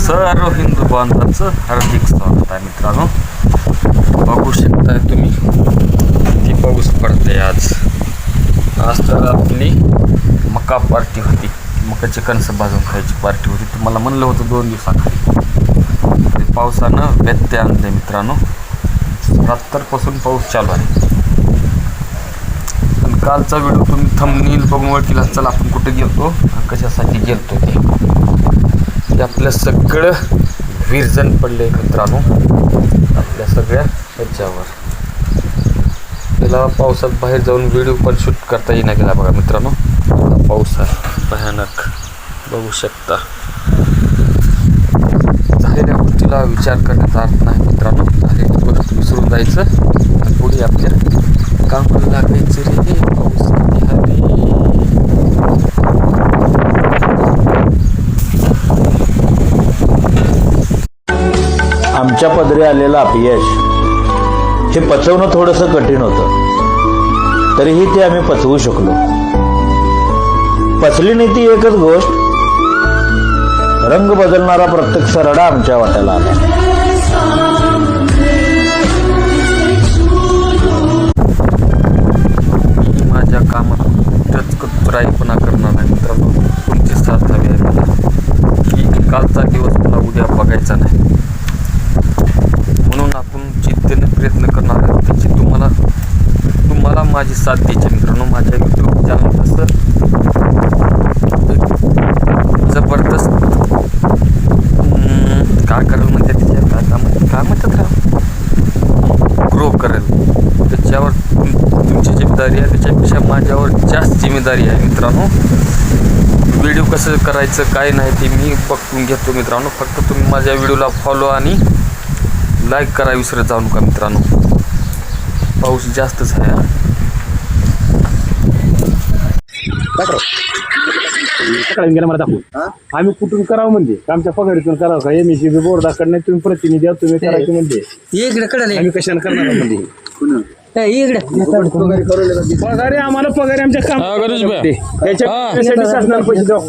सर्व हिंदू बांधवांचं हार्दिक स्वागत आहे मित्रांनो. बघू शकताय तुम्ही किती पाऊस पडतोय आज. आज तर आपली मका पार्टी होती, मकाचे कणस भाजून खायची पार्टी होती. तुम्हाला म्हणलं होतं 2 दिवसाखाली, पावसानं व्यत्यय आणले मित्रांनो. रात्रपासून पाऊस चालू आहे. आणि कालचा व्हिडिओ तुम्ही थंबनेल बघून ओळखीला चला आपण कुठे गेलतो, कशासाठी गेलतो ते आपलं सगळं विरजन पडले मित्रांनो. आपल्या सगळ्या ह्याच्यावर त्याला पावसात बाहेर जाऊन व्हिडिओ पण शूट करता येईना गेला बघा मित्रांनो. पाऊस आहे भयानक, बघू शकता. झालेल्या गोष्टीला विचार करण्याचा अर्थ नाही मित्रांनो. झालेली गोष्ट विसरून जायचं आणि पुढे आपल्या कामाला लागायचं रे. पाऊस आमच्या पदरी आलेलं अपयश हे पचवणं थोडंसं कठीण होतं, तरीही ते आम्ही पचवू शकलो. पचली नाही ती एकच गोष्ट, रंग बदलणारा प्रत्येक सरडा आमच्या वाट्याला आला. माझ्या कामात टचकतराईपणा करणार नाही मित्रांनो. तुमची साथ हवी आहे मला, की कालचा दिवस मला उद्या बघायचा नाही. म्हणून आपण जिद्दीने प्रयत्न करणार आहोत त्याची तुम्हाला माझी साथ द्यायची मित्रांनो. माझ्या यूट्यूब चॅनल तसं जबरदस्त काय करेल म्हणजे त्याच्या काय म्हणतात ग्रो करेल. त्याच्यावर तुमची जिम्मेदारी आहे, त्याच्यापेक्षा माझ्यावर जास्त जिम्मेदारी आहे मित्रांनो. व्हिडिओ कसं करायचं काय नाही ते मी बघून घेतो मित्रांनो. फक्त तुम्ही माझ्या व्हिडिओला फॉलो आणि लाईक करा विसरत जाऊ नका मित्रांनो. पाऊस जास्तच आहे. मला दाखवून आम्ही कुठून करावं म्हणजे आमच्या पगारीतून करावं का? MSCB बोर्डाकडे नाही, तुम्ही प्रतिनिधी आहात, तुम्ही करायचं म्हणजे इकडे कडे आम्ही कशाने करणार म्हणजे इकडे पगारी आम्हाला पगारी आमच्या काम त्याच्यासाठी शासनाला पैसे द्यावं.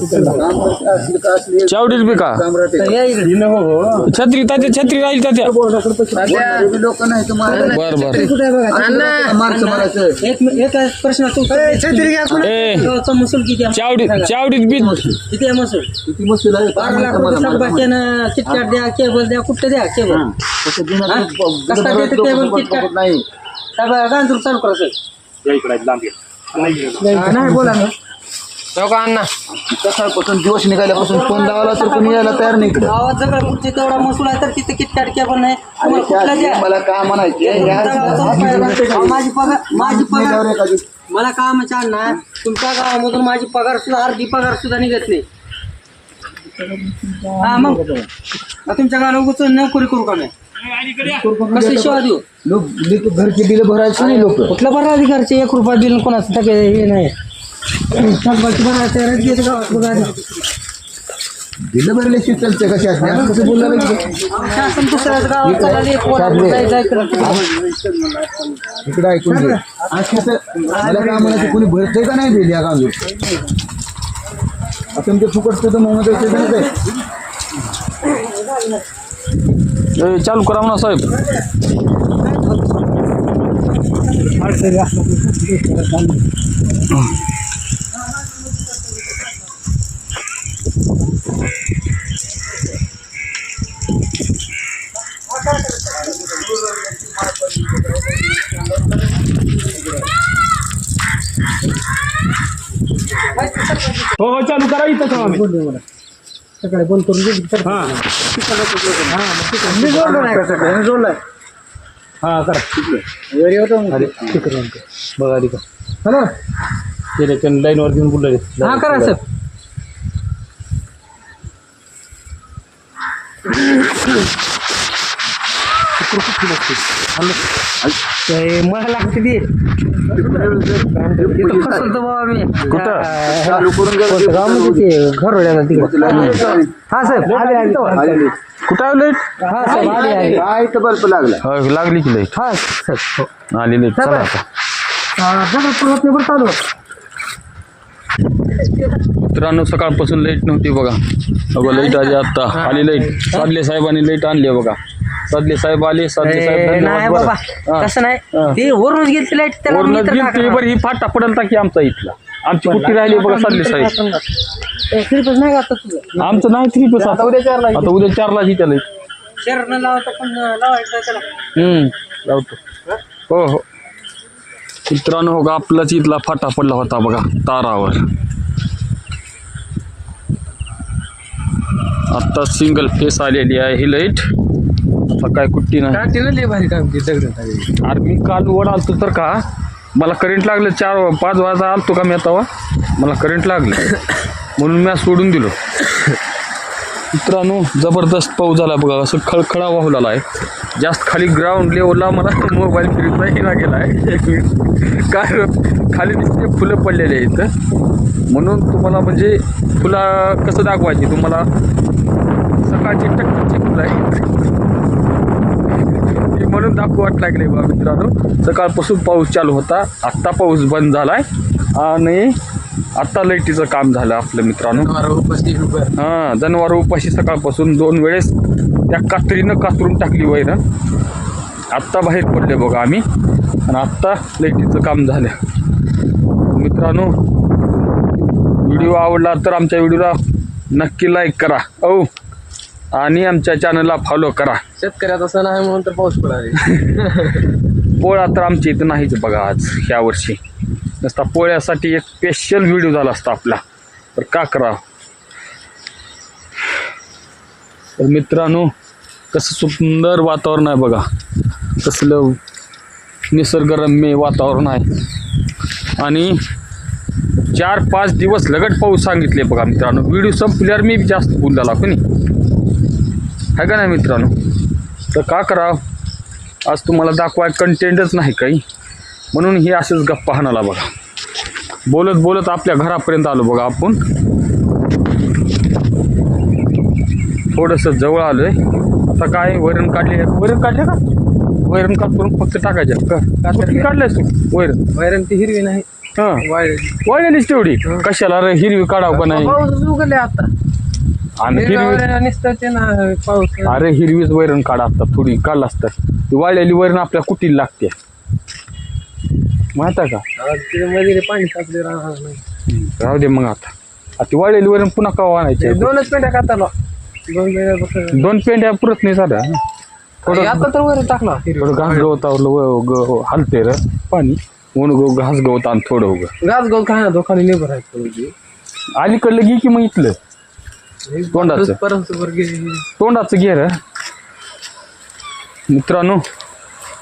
चावडील बी का छत्री तात्या, छत्री राहील तात्या. एक प्रश्न महसूल किती चावडीत बी किती आहे महसूल? 12 लाख रुपये किटकॅट द्या, केबल द्या, कुठं द्या केबल. कसा देतं केबल किटकॅट गांजूर चालू करायचं नाही. बोला ना सकाळपासून दिवस निघाल्यापासून फोन लावला तर कोणी यायला तयार नाही. गावात जर तुमचे तेवढा महसूल आहे तर तिथे किटकॅट केबल नाही. मला काय म्हणायचे, माझी पगार मला काम छान ना. तुमच्या गावामधून माझी पगार सुद्धा अर्धी पगार सुद्धा निघत नाही. हा मग तुमच्या गावाला उगाच नोकरी करू का नाही? कसली शिवा देऊ? घरचे बिल भरायचे नाही लोक. कुठलं भरा अधिकारचे 1 रुपया बिल कोणाचं टाके हे नाही. बिल भरल्याची चलते कशा कसं बोलणार. शासन दुसऱ्याच गावात इकडे ऐकून घे. मला काय म्हणायचं, कोणी भरतंय का नाही बिल या गावात? आपण ते फुकट तर म्हणत चालू करा म्हणा साहेब. हो चालू करा इथं काम आम्ही सकाळी बंद करून जोडलाय. हा करा घरी होतो बघा आधी का हॅलो ते लाईनवर घेऊन बोलले. हा करा साहेब. मला लागते ते घरोड्याला तिकडे. हा साहेब कुठं आलं? हा साहेब काय बल्ब लागला, लागली की लाईट. हा साहेब आलेली. चला आता चालू मित्रांनो सकाळपासून लाईट नव्हती बघा. लाईट आली आता आली लाईट. सादले साहेबांनी लाईट आणली बघा. सादले साहेब आले. सादले साहेब नाही धन्यवाद बाबा बरं. तसं नाही ते वरूनच गेली लाईट त्याला वरूनच मित्र गेलती टाकला. बरं. ही फाटा पडेल टाकी आमचा इथला. आमची कुट्टी राहिली बघा सादले साहेब. श्रीपच नाही का आता तुझं आमचं नाही 3 पैसा. आता उद्या 4ला ही त्याला शहरानं लावतो पण लावायचं त्याला. लावतो. हो हो मित्रांनो हो का आपलाच इथला फाटा पडला होता बघा तारावर. आता सिंगल फेस आलेली आहे ही लाईट. आता काय कुट्टी नाही. भारी काम केलं. अरे मी काल वर आलतो तर का मला करंट लागलं. 4-5 वाजता आलतो का मी आता मला करंट लागलं म्हणून मी सोडून दिलो. मित्रांनो जबरदस्त पाऊस झाला बघा. असं खळखळा वाहू लागला आहे. जास्त खाली ग्राउंड लेवलला मला मोबाईल फिरता ना गेला आहे. एक मिनिट कारण खाली दिसते फुलं पडलेले आहेत म्हणून तुम्हाला म्हणजे फुलं कसं दाखवायची तुम्हाला. सकाळची टक्करची फुलं आहेत म्हणून दाखवत लागले बा मित्रांनो. सकाळपासून पाऊस चालू होता. आत्ता पाऊस बंद झालाय आणि आत्ता लाईटीचं काम झालं आपलं मित्रांनो. हां जनावर उपाशी सकाळपासून 2 वेळेस त्या कात्रीनं कातरून टाकली वैर. आत्ता बाहेर पडले बघा आम्ही आणि आत्ता लाईटीचं काम झालं. मित्रांनो व्हिडिओ आवडला तर आमच्या व्हिडिओला नक्की लाईक करा आणि आमच्या चॅनलला फॉलो करा. शेतकऱ्याचा सण आहे म्हणून तर पाऊस पडाले. पोळा तर आमच्या इथं नाहीच बघा आज ह्या वर्षी. नसता पोळ्यासाठी एक स्पेशल व्हिडिओ झाला असता आपला तर का करावं. तर मित्रांनो कसं सुंदर वातावरण आहे बघा. कसलं निसर्गरम्य वातावरण आहे आणि 4-5 दिवस लगट पाऊस सांगितले बघा मित्रांनो. व्हिडिओ संपल्यावर मी जास्त बोलला कोणी आहे का नाही मित्रांनो. तर का करावं आज तुम्हाला दाखवाय कंटेंटच नाही काही म्हणून ही असेच गप्पा हाणाला बघा. बोलत बोलत आपल्या घरापर्यंत आलो बघा आपण. थोडंसं जवळ आलोय. आता काय वैरण काढले का वैरण काढून फक्त टाकायचे का काढलंय तू वैरण ती हिरवी नाही. हां वाळलेलीच तेवढी कशाला रे हिरवी काढावं का नाही. पाऊस उगले आता आणि हिरवी पाऊस. अरे हिरवीच वैरण काढा आता थोडी काढला असतात. ती वाळलेली वैरण आपल्या कुटीला लागते माहिती आहे का. मध्ये पाणी टाकले राहणार राहू दे मग आता ती वाळलेली वैरण पुन्हा कवा आणायची. 2च पेंड्या खाताला 2 पेंड्या पुरत नाही साध्या. थोडं आता तर वैरण टाकला. थोडं घास गवतावरलं हलते र पाणी म्हणून घास गवत आणि थोडं उगं घास गवत खाण्या दोखाने निर्भर आहे. अलीकडलं घे की मग इथलं तोंडाचं घे र. मित्रांनो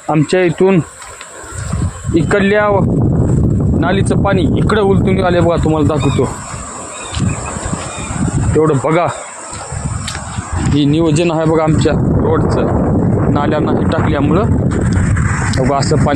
आमच्या इथून इकडल्या नालीचं पाणी इकडं उलटून आले बघा. तुम्हाला दाखवतो तेवढं बघा. ही नियोजन आहे बघा आमच्या रोडचं. नाल्यांना हे टाकल्यामुळं बघा असं पाणी